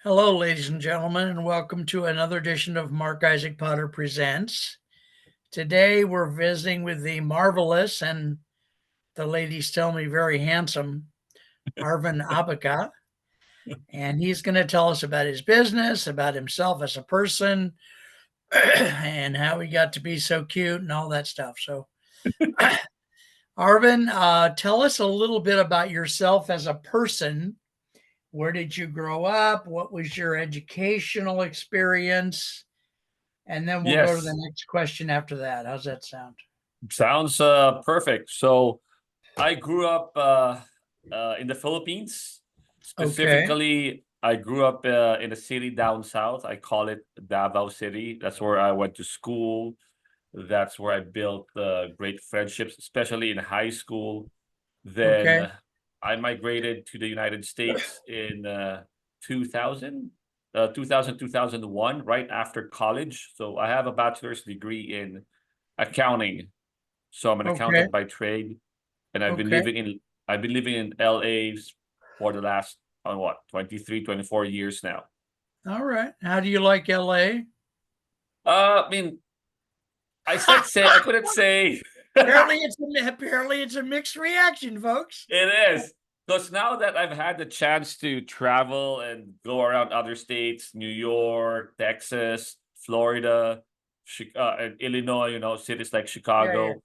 Hello, ladies and gentlemen, and welcome to another edition of Mark Isaac Potter Presents. Today we're visiting with the marvelous and the ladies tell me very handsome Arvin Abaca, and he's going to tell us about his business, about himself as a person, and how he got to be so cute and all that stuff. So, Arvin, tell us a little bit about yourself as a person. Where did you grow up? What was your educational experience? And then we'll go to the Yes, next question after that. How's that sound? sounds perfect. So I grew up in the Philippines. Okay. Specifically, I grew up in a city down south. I call it Davao City. That's where I went to school. That's where I built great friendships, especially in high school. Then Okay. I migrated to the United States in 2000, 2001, right after college. So I have a bachelor's degree in accounting. So I'm an Okay. accountant by trade, and Okay. I've been living in LA for the last 23, 24 years now. All right. How do you like LA? I mean, I couldn't say. Apparently it's a mixed reaction, folks. It is. Because now that I've had the chance to travel and go around other states, New York, Texas, Florida, and Illinois, cities like Yeah, yeah, Chicago. I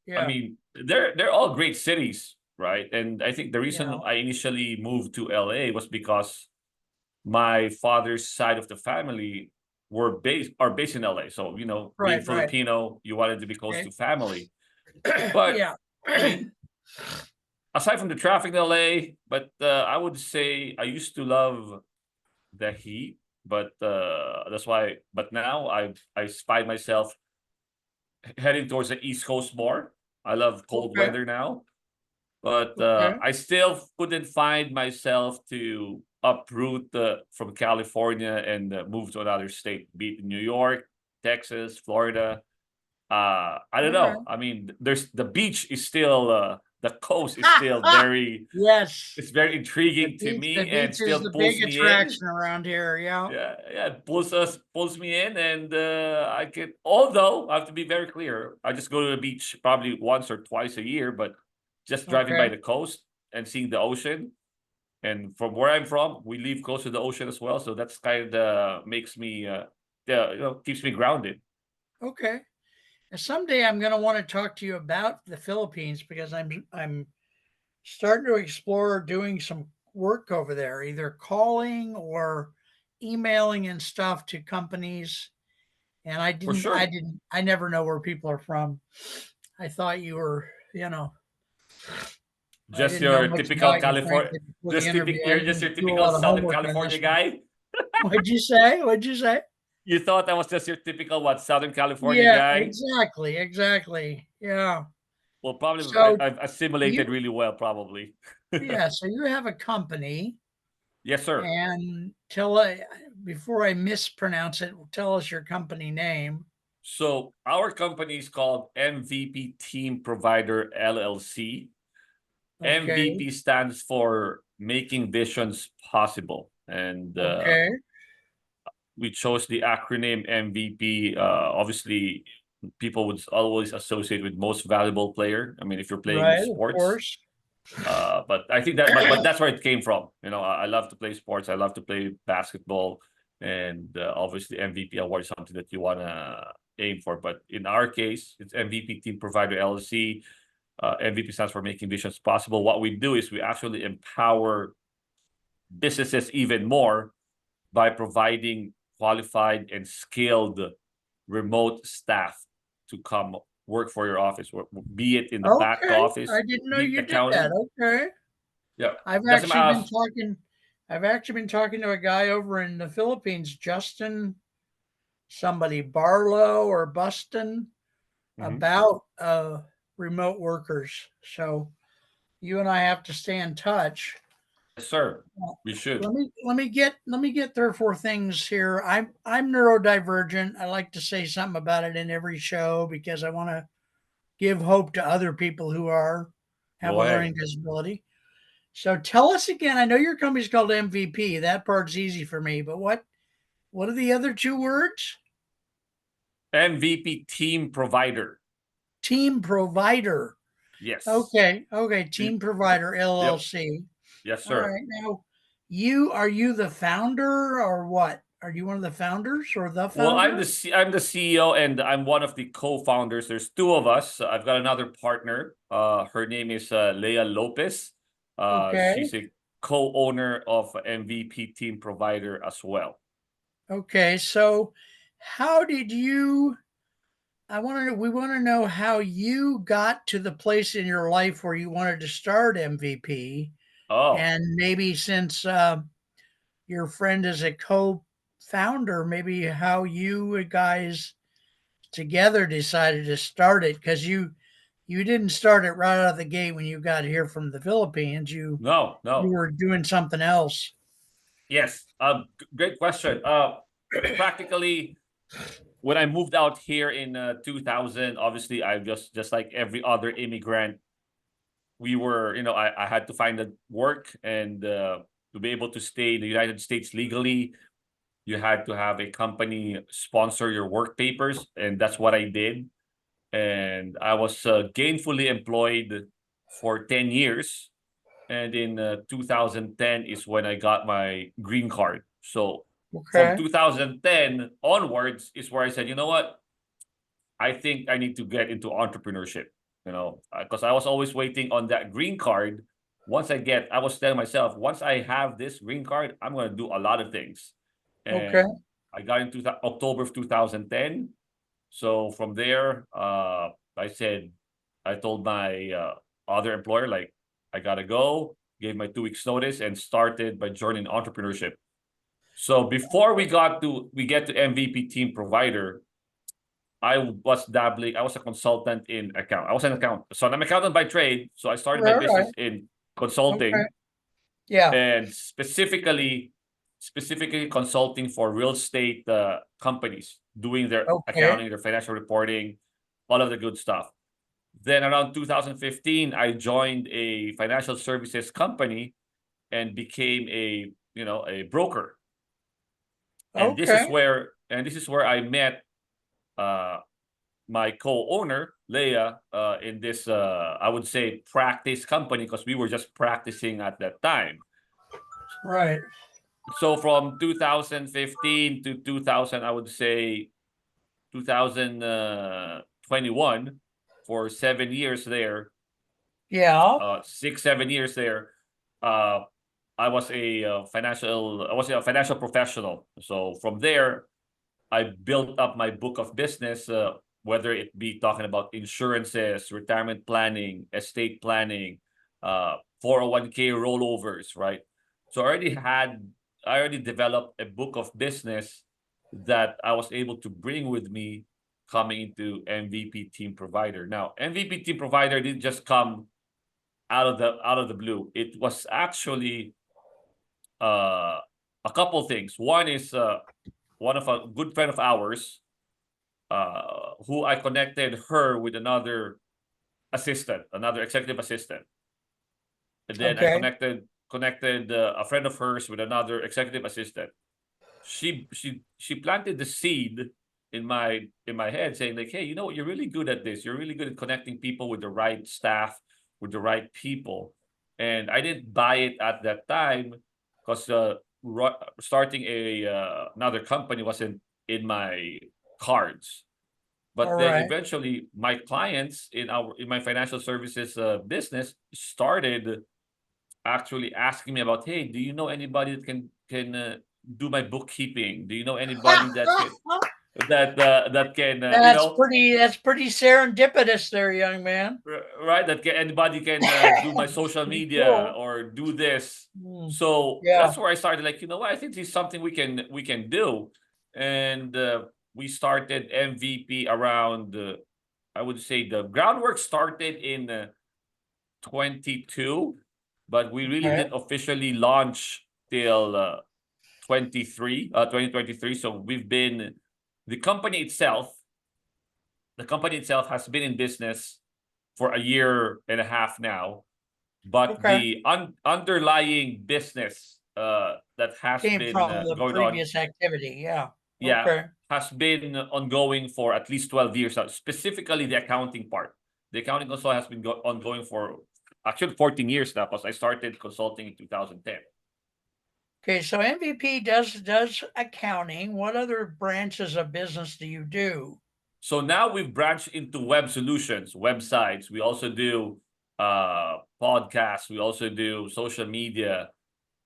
yeah, mean, they're all great cities, right? And I think the reason yeah. I initially moved to LA was because my father's side of the family are based in LA. So, being Right, right. Filipino, you wanted to be close Okay. to family. But Yeah. I mean, aside from the traffic in LA, but I would say I used to love the heat, but that's why. But now I find myself heading towards the East Coast more. I love cold Okay. weather now, but Okay. I still couldn't find myself to uproot from California and move to another state, be it New York, Texas, Florida. I don't All right. know. I mean, there's the beach is still the coast is still very Yes. it's very intriguing to The me and beach is still the pulls big me in. attraction around here. Yeah. Yeah, yeah, it pulls me in, and I can. Although I have to be very clear, I just go to the beach probably once or twice a year, but just driving by Okay. the coast and seeing the ocean. And from where I'm from, we live close to the ocean as well, so that's kind of makes me, yeah, keeps me grounded. Okay. And someday I'm going to want to talk to you about the Philippines because I'm starting to explore doing some work over there, either calling or emailing and stuff to companies. And For sure. I never know where people are from. I thought you were, I Just didn't know your much typical about you, California, frankly, before the interview. I you're just didn't your do a typical lot of Southern homework on California this one. guy. What'd you say? What'd you say? You thought I was just your typical what Southern California Yeah, guy? exactly, exactly. Yeah. Well, probably So I've assimilated you, really well, probably. yeah, so you have a company. Yes, sir. And before I mispronounce it, tell us your company name. So our company is called MVP Team Provider LLC. Okay. MVP stands for Making Visions Possible, and Okay. we chose the acronym MVP. Obviously, people would always associate with most valuable player. I mean, if you're playing Right. Of sports, course. but I think that, but that's where it came from. I love to play sports. I love to play basketball, and obviously MVP award is something that you want to aim for. But in our case, it's MVP Team Provider LLC. MVP stands for Making Visions Possible. What we do is we actually empower businesses even more by providing qualified and skilled remote staff to come work for your office, be it in the back Okay. I office, didn't know be it you did that. accounting. Okay. Yeah, I've doesn't actually matter. been talking I've actually been talking to a guy over in the Philippines, Justin, somebody Barlow or Buston, Mhm. about remote workers. So you and I have to stay in touch. Yes, sir. We should. Let me get 3 or 4 things here. I'm neurodivergent. I like to say something about it in every show because I want to give hope to other people who have Go a learning ahead. disability. So tell us again. I know your company's called MVP. That part's easy for me, but what are the other two words? MVP team provider. Team provider. Yes. Okay. Okay. We, Team provider yep. LLC. Yes, All sir. right. Now, you are you the founder or what? Are you one of the founders or the Well, founder? I'm the CEO and I'm one of the co-founders. There's two of us. I've got another partner. Her name is Leah Lopez. Okay. She's a co-owner of MVP team provider as well. Okay. So, how did you? We want to know how you got to the place in your life where you wanted to start MVP, Oh, and maybe since your friend is a co-founder, maybe how you guys together decided to start it because you didn't start it right out of the gate when you got here from the Philippines. no, You no. were doing something else. Yes. Great question. Practically when I moved out here in 2000, obviously I just like every other immigrant, we were, I had to find a work and to be able to stay in the United States legally, you had to have a company sponsor your work papers, and that's what I did. And I was gainfully employed for 10 years. And in 2010 is when I got my green card. So from Okay. 2010 onwards is where I said, you know what? I think I need to get into entrepreneurship, because I was always waiting on that green card. I was telling myself, once I have this green card, I'm going to do a lot of things. Okay. And I got into October of 2010. So from there, I told my other employer, like, I got to go, gave my 2 weeks notice and started by joining entrepreneurship. So before we get to MVP team provider, I was a consultant in account. I was an accountant. So I'm an accountant by trade. So I started my All right. business in Okay. consulting Yeah. and specifically consulting for real estate companies, doing their Okay. accounting, their financial reporting, all of the good stuff. Then around 2015, I joined a financial services company and became a broker. And Okay. this is where I met uh, my co-owner Leah in this I would say practice company because we were just practicing at that time. Right. So from 2015 to 2000, I would say 2021 for 7 years there, Yeah. 6 7 years there. Uh, I was a financial professional. So from there, I built up my book of business, whether it be talking about insurances, retirement planning, estate planning, 401k rollovers, right? So I already developed a book of business that I was able to bring with me coming into MVP team provider. Now, MVP team provider didn't just come out of the blue. It was actually uh, a couple things. One is one of a good friend of ours who I connected her with another assistant, another executive assistant. And then I Okay. connected a friend of hers with another executive assistant. She planted the seed in my head, saying like, hey, you know what, you're really good at this. You're really good at connecting people with the right staff, with the right people. And I didn't buy it at that time because starting a another company wasn't in my cards. All But then right. eventually, my clients in my financial services business started actually asking me about, hey, do you know anybody that can do my bookkeeping? Do you know anybody that can That's pretty serendipitous there, young man. right, anybody can do my social Pretty media cool. or do this. Mm, So yeah. that's where I started, like, what, I think this is something we can do. And we started MVP around I would say the groundwork started in 22, but we really Okay. didn't officially launch till 2023. So the company itself, the company itself has been in business for a year and a half now. but Okay. the underlying business that has Came been from the going on, previous activity. Yeah. yeah, Okay. has been ongoing for at least 12 years now, specifically the accounting part. The accounting also has been ongoing for actually 14 years now, because I started consulting in 2010. Okay. So MVP does accounting. What other branches of business do you do? So now we've branched into web solutions, websites. We also do podcasts. We also do social media.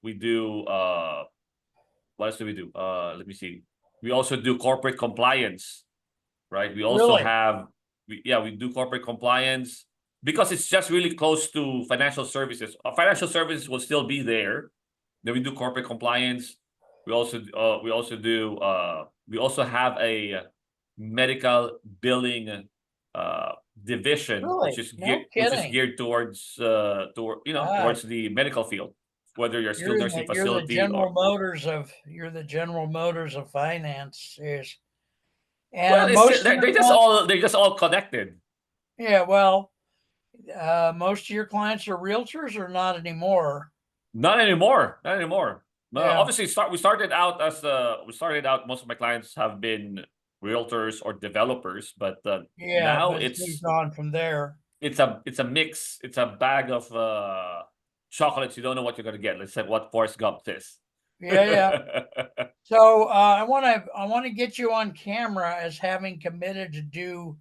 We do what else do we do? Let me see. We also do corporate compliance, right? We also Really? have we do corporate compliance because it's just really close to financial services. Financial services will still be there. Then we do corporate compliance. We also have a medical billing division, which Really? is No kidding. geared towards God, towards the medical field, whether you're a skilled you're nursing the facility or General Motors of finance. Yes. well, And it's most of your they're just all connected. yeah, well, most of your clients are realtors or not anymore. Not anymore. Not anymore. Yeah. Obviously, we started out as we started out. Most of my clients have been realtors or developers, but Yeah, now but it's moved on from there. it's a mix. It's a bag of chocolates. You don't know what you're gonna get. Let's say what Forrest Gump is. Yeah, yeah. So I want to get you on camera as having committed to do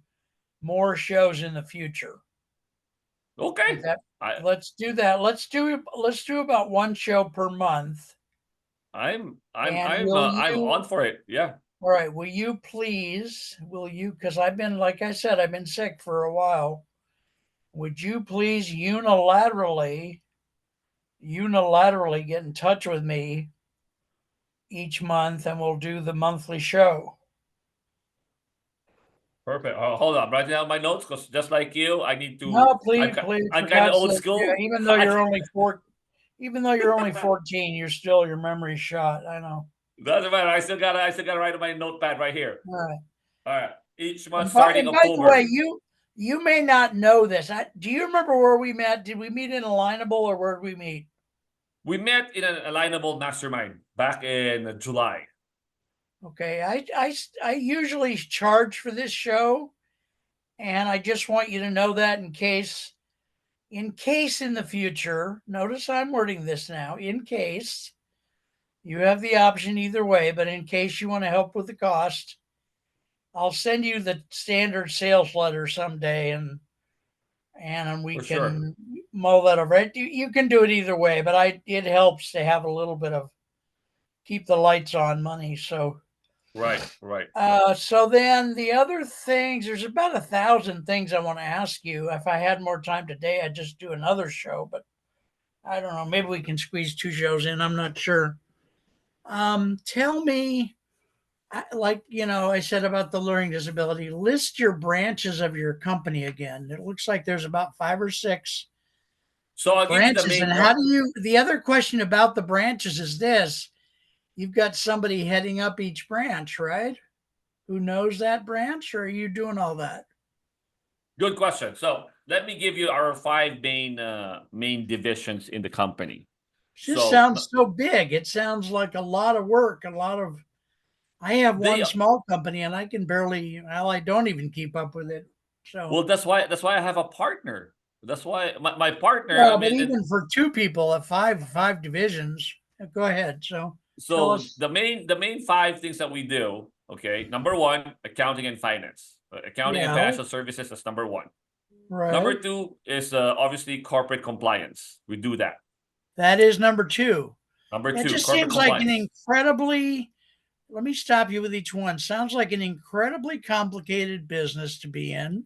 more shows in the future. Is Okay, that I let's do that. Let's do about one show per month. And will I'm you on for it. Yeah, all right, will you because I've been like I said, I've been sick for a while. Would you please unilaterally get in touch with me each month and we'll do the monthly show? perfect. Hold on, writing down my notes because just like you, I need to. No, please, please, I'm for kind of God's old sake. Yeah, school. even though you're only 14, you're still your memory's shot. I know. Doesn't matter. I still gotta write on my notepad right here. All right. All right. Each month And by, starting and by the way, October. you may not know this. Do you remember where we met? Did we meet in Alignable or where did we meet? We met in an alignable mastermind back in July. Okay, I usually charge for this show, and I just want you to know that in case in the future, notice I'm wording this now, in case you have the option either way, but in case you want to help with the cost, I'll send you the standard sales letter someday and we For sure. can mull that over. You can do it either way, but it helps to have a little bit of keep the lights on money. So Right, right. so then the other things, there's about 1,000 things I want to ask you. If I had more time today, I'd just do another show, but I don't know. Maybe we can squeeze two shows in. I'm not sure. Tell me, like I said about the learning disability, list your branches of your company again. It looks like there's about 5 or 6 So I'll give you the branches. And main how part. do you? The other question about the branches is this: you've got somebody heading up each branch, right? Who knows that branch, or are you doing all that? Good question. So let me give you our five main divisions in the company. It just So sounds so big. It sounds like a lot of work, a lot of. I have they one small company, and I can barely. Well, I don't even keep up with it. So well that's why I have a partner. That's why my partner, I well, but mean, even for two people at five divisions, go ahead. So tell so us. the main five things that we do, okay. Number one, accounting and finance. Accounting and Yeah, financial services is number one. Number right. two is obviously corporate compliance. We do that. That is number two. Number That two, just corporate seems like an compliance. incredibly. Let me stop you with each one. Sounds like an incredibly complicated business to be in.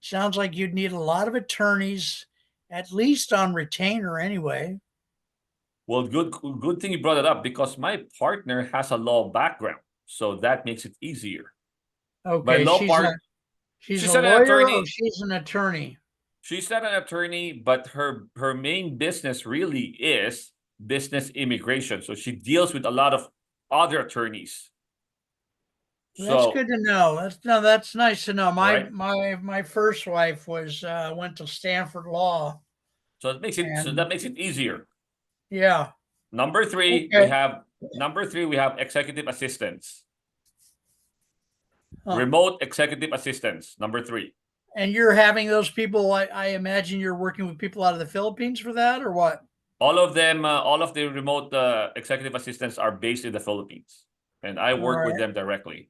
Sounds like you'd need a lot of attorneys, at least on retainer anyway. Well, good thing you brought it up because my partner has a law background, so that makes it easier. My Okay, law part, she's she's a an lawyer or attorney. she's an attorney. She's not an attorney, but her main business really is business immigration. So she deals with a lot of other attorneys. That's So good to know. That's nice to know. My right. my my first wife was went to Stanford Law. So that makes it easier. Yeah. Number three, Okay. we have executive assistants. Huh. Remote executive assistants, number 3. And you're having those people, I imagine you're working with people out of the Philippines for that, or what? All of them, all of the remote executive assistants are based in the Philippines, and I All work with right. them directly.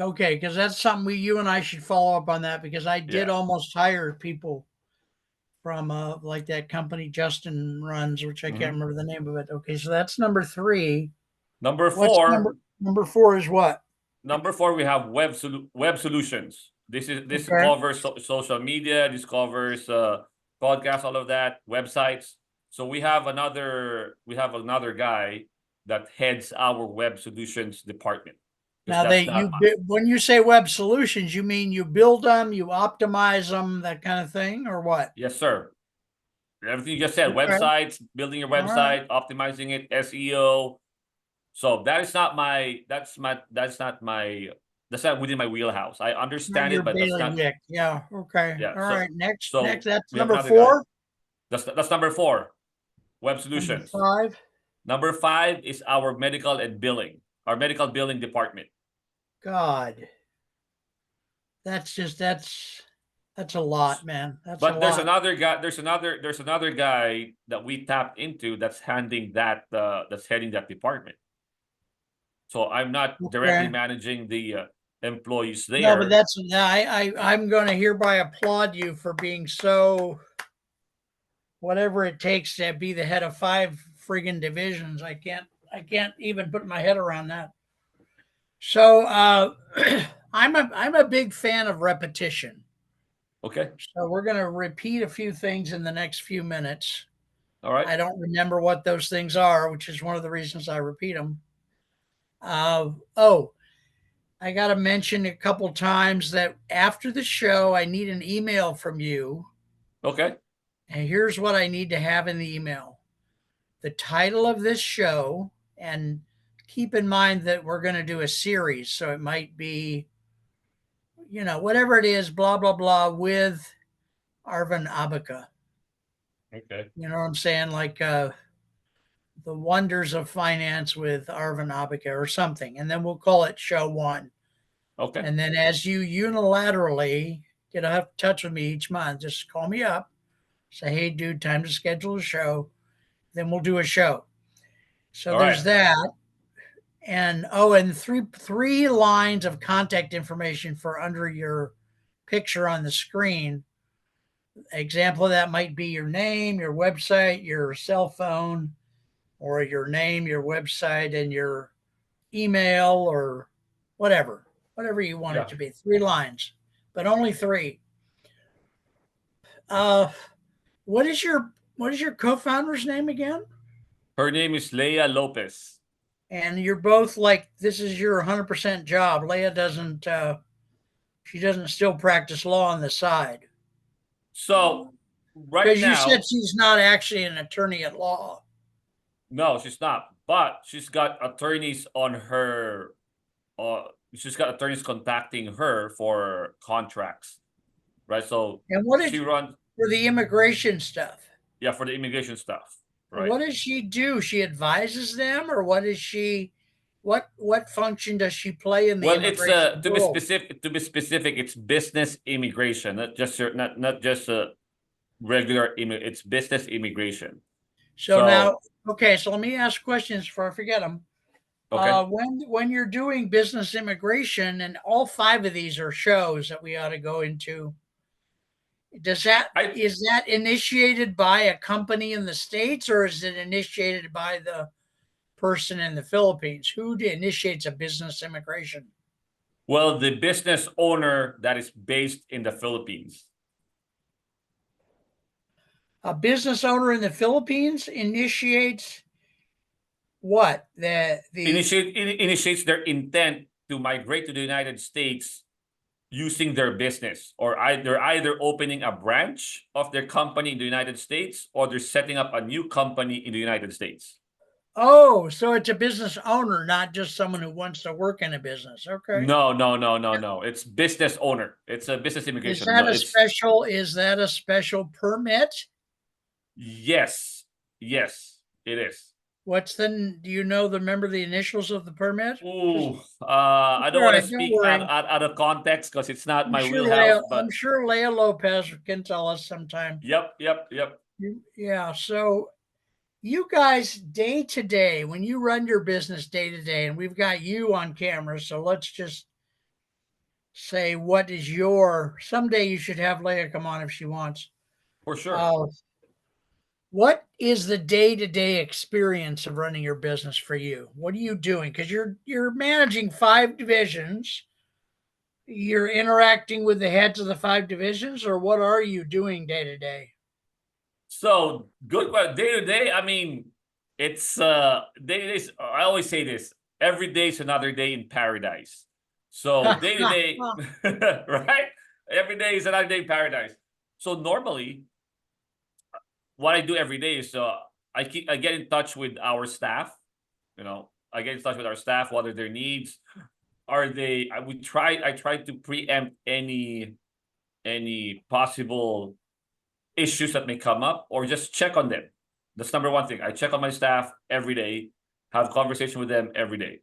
Okay, because that's something you and I should follow up on that, because I did Yeah. almost hire people from like that company Justin runs, which I can't Mhm. remember the name of it. Okay, so that's number 3. Number What's 4, number 4 is what? we have web solutions. This Okay. covers social media. This covers podcasts, all of that, websites. So we have another guy that heads our web solutions department, because Now that's not mine. when you say web solutions, you mean you build them, you optimize them, that kind of thing, or what? Yes, sir. Everything you just said, Okay. websites, building your All right. website, optimizing it, SEO. So that is not my that's not within my wheelhouse. I Not understand your it, but that's not. bailiwick. Yeah. Okay. Yeah. All right. Next, So that's we have number another guy. 4. That's number 4, web Number solutions. 5. Number 5 is our medical and billing, our medical billing department. God, that's a lot, man. That's a But there's lot. another guy. There's another guy that we tapped into that's handling that. That's heading that department. So I'm not directly Okay. managing the employees No, but there. that's I'm going to hereby applaud you for being so whatever it takes to be the head of 5 friggin' divisions. I can't even put my head around that. So I'm a big fan of repetition. Okay. So we're going to repeat a few things in the next few minutes. All right. I don't remember what those things are, which is one of the reasons I repeat them. Oh, I got to mention a couple times that after the show, I need an email from you. Okay. And here's what I need to have in the email: the title of this show, and keep in mind that we're going to do a series. So it might be, whatever it is, blah, blah, blah, with Arvin Abaca. Okay. You know what I'm saying? Like the wonders of finance with Arvin Abaca or something. And then we'll call it show 1. Okay. And then as you unilaterally get in touch with me each month, just call me up, say, hey, dude, time to schedule a show. Then we'll do a show. So All there's right. that. And three lines of contact information for under your picture on the screen. Example of that might be your name, your website, your cell phone, or your name, your website, and your email, or whatever you want it Yeah. to be. 3 lines, but only 3. Uh, what is your co-founder's name again? Her name is Leia Lopez. And you're both like, this is your 100% job. Leah doesn't. She doesn't still practice law on the side, So right because you said now, she's not actually an attorney at law. no, she's not. But she's got attorneys on her. She's got attorneys contacting her for contracts, right? So And what she did runs, for the immigration stuff? yeah, for the immigration stuff, right? What does she do? She advises them, or what is she? What function does she play in the Well, it's immigration world? it's business immigration, not just regular it's business immigration. So now, So okay, so let me ask questions before I forget them. okay. When you're doing business immigration, and all 5 of these are shows that we ought to go into, does that I is that initiated by a company in the States, or is it initiated by the person in the Philippines? Who initiates a business immigration? Well, the business owner that is based in the Philippines. A business owner in the Philippines initiates what? Initiates their intent to migrate to the United States using their business, or either opening a branch of their company in the United States, or they're setting up a new company in the United States. Oh, so it's a business owner, not just someone who wants to work in a business. Okay. No. It's business owner. It's a business Is immigration. that No, a it's special is that a special permit? Yes, yes, it is. Do you know remember the initials of the permit? Just, Ooh, I it's don't all want to right, don't speak worry. out of context because it's not my wheelhouse, I'm but sure Leah Lopez can tell us sometime. yep. Yeah, so you guys day to day, when you run your business day to day, and we've got you on camera, so let's just say what is your someday you should have Leah come on if she wants. For sure. Uh, what is the day to day experience of running your business for you? What are you doing? Because you're managing 5 divisions. You're interacting with the heads of the 5 divisions, or what are you doing day to day? So good day to day. I mean, it's day to day. I always say this: every day is another day in paradise. So day to day, right? Every day is another day in paradise. So normally, what I do every day is I get in touch with our staff. You know, I get in touch with our staff. What are their needs? Are they? I try to preempt any possible issues that may come up or just check on them. That's number one thing. I check on my staff every day, have conversation with them every day.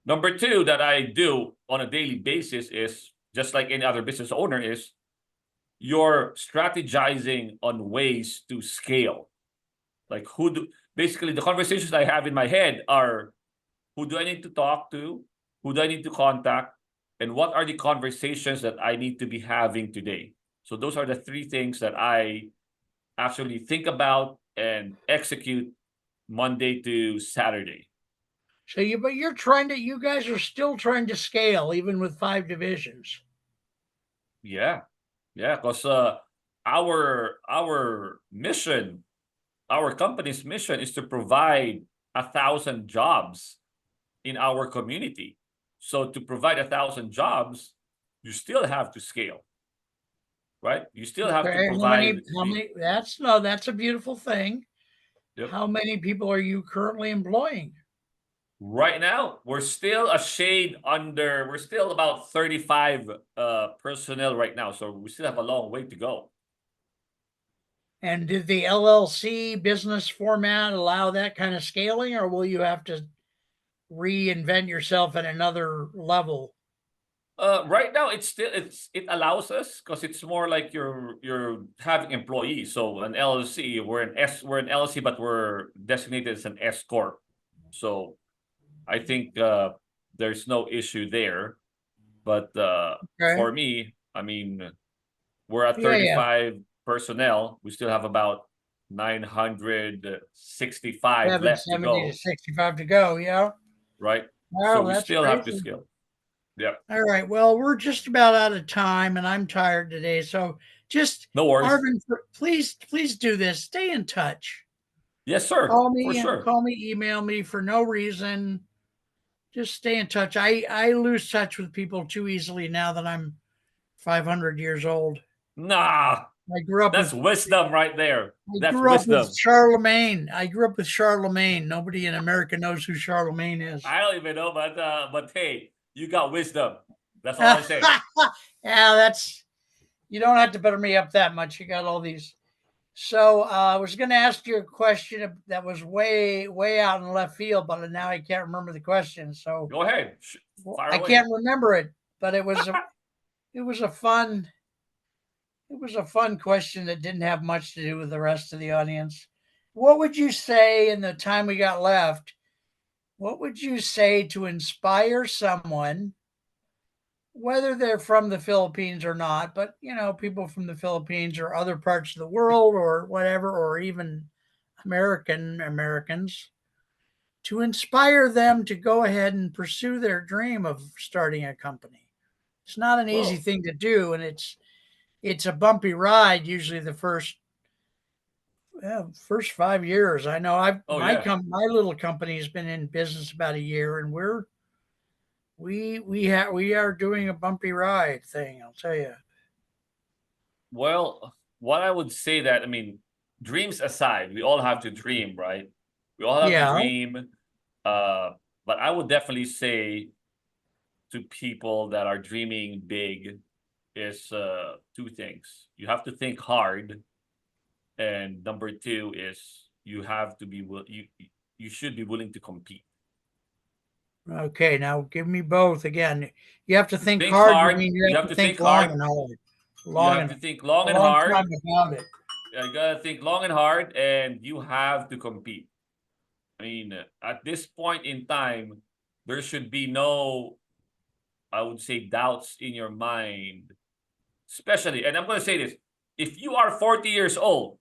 Number two that I do on a daily basis is just like any other business owner is you're strategizing on ways to scale. Like basically the conversations I have in my head are who do I need to talk to? Who do I need to contact? And what are the conversations that I need to be having today? So those are the three things that I actually think about and execute Monday to Saturday. But you guys are still trying to scale even with 5 divisions. Yeah, yeah, because our mission, our company's mission is to provide 1,000 jobs in our community. So to provide 1,000 jobs, you still have to scale, right? You still have to Okay, provide how the. many, that's no, that's a beautiful thing. Yep. How many people are you currently employing? Right now, we're still a shade under. We're still about 35 personnel right now, so we still have a long way to go. And did the LLC business format allow that kind of scaling, or will you have to reinvent yourself at another level? Right now, it allows us because it's more like you're having employees. So an LLC, we're an LLC, but we're designated as an S corp. So I think there's no issue there. But Okay. for me, I mean, we're at Yeah, yeah. 35 personnel. We still have about 965 left to 770 to go, 65 to go. Yeah. right? So Wow, we that's still have to crazy. scale. Yeah, All right. Well, we're just about out of time and I'm tired today. So just no worries. Arvin, please do this. Stay in touch. Yes, sir, for sure. Call me, email me for no reason. Just stay in touch. I lose touch with people too easily now that I'm 500 years old. Nah, I grew up that's with wisdom right there. I That's grew up with wisdom. Charlemagne. I grew up with Charlemagne. Nobody in America knows who Charlemagne is. I don't even know, but hey, you got wisdom. That's all I Yeah, say. that's you don't have to butter me up that much. You got all these. So I was going to ask you a question that was way out in left field, but now I can't remember the question. So Go ahead, fire I away. can't remember it. But it was a fun question that didn't have much to do with the rest of the audience. What would you say in the time we got left? What would you say to inspire someone, whether they're from the Philippines or not, but people from the Philippines or other parts of the world or whatever, or even Americans, to inspire them to go ahead and pursue their dream of starting a company? It's not an easy Well, thing to do, and it's a bumpy ride. Usually, the first 5 years. I know oh yeah. my little company has been in business about a year, and we are doing a bumpy ride thing. I'll tell you. Well, what I would say that I mean, dreams aside, we all have to dream, right? We all have to Yeah. dream. Uh, but I would definitely say to people that are dreaming big is two things. You have to think hard And number two is you have to be you should be willing to compete. Okay, now give me both again. You have to think Think hard. You hard. mean you You have have to to think think long hard. and hard, You long have and to think long a and long hard. time about it. You gotta think long and hard, and you have to compete. I mean, at this point in time, there should be no, I would say, doubts in your mind, especially, and I'm going to say this, if you are 40 years old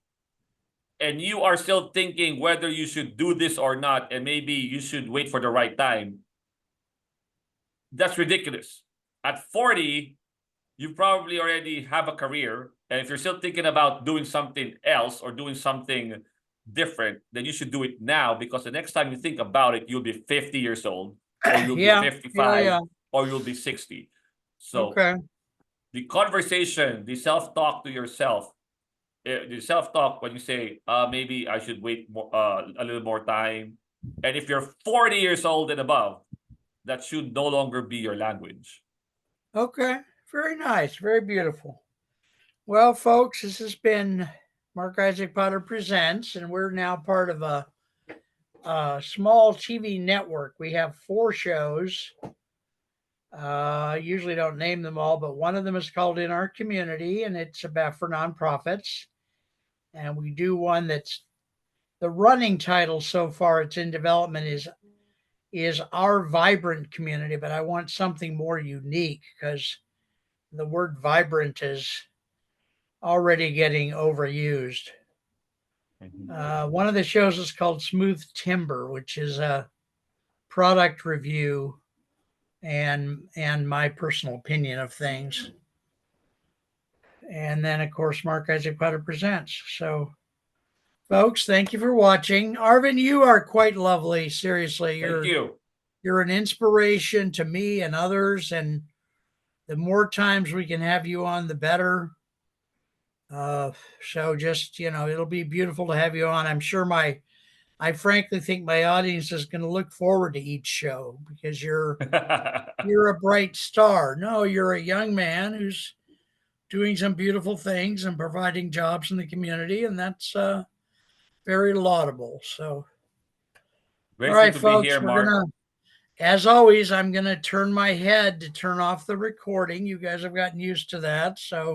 and you are still thinking whether you should do this or not, and maybe you should wait for the right time, that's ridiculous. At 40, you probably already have a career. And if you're still thinking about doing something else or doing something different, then you should do it now, because the next time you think about it, you'll be 50 years old, or you'll be Yeah, 55, yeah. or you'll be 60. So Okay. the conversation, the self-talk to yourself, the self-talk when you say, maybe I should wait more, a little more time. And if you're 40 years old and above, that should no longer be your language. Okay. Very nice. Very beautiful. Well, folks, this has been Mark Isaac Potter Presents, and we're now part of a small TV network. We have 4 shows. I usually don't name them all, but one of them is called In Our Community, and it's about for nonprofits. And we do one that's the running title so far. It's in development is Our Vibrant Community, but I want something more unique because the word vibrant is already getting overused. One of the shows is called Smooth Timber, which is a product review and my personal opinion of things. And then, of course, Mark Isaac Potter Presents. So, folks, thank you for watching. Arvin, you are quite lovely. Seriously, Thank you. you're an inspiration to me and others. And the more times we can have you on, the better. So just it'll be beautiful to have you on. I'm sure I frankly think my audience is going to look forward to each show because you're a bright star. No, you're a young man who's doing some beautiful things and providing jobs in the community, and that's very laudable. So, all Grateful right, to be folks, here, Mark. as always, I'm gonna turn my head to turn off the recording. You guys have gotten used to that, so